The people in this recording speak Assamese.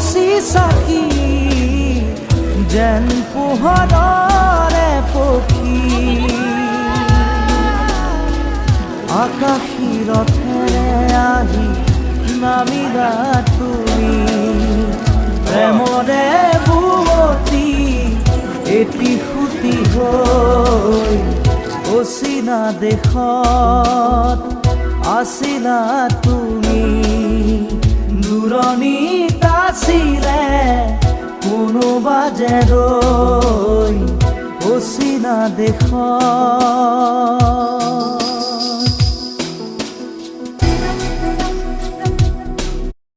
মুচি চাকি যেন পোহৰৰে পক্ষী আকাশী ৰথেৰে আহি নামিলা তুমি প্ৰেমৰে বুৱতী এটি সুতি হৈ অচিনা দেশত আছিলা তুমি দূৰণিত আছিলে কোনোবা যে ৰৈ অচিনা দেশত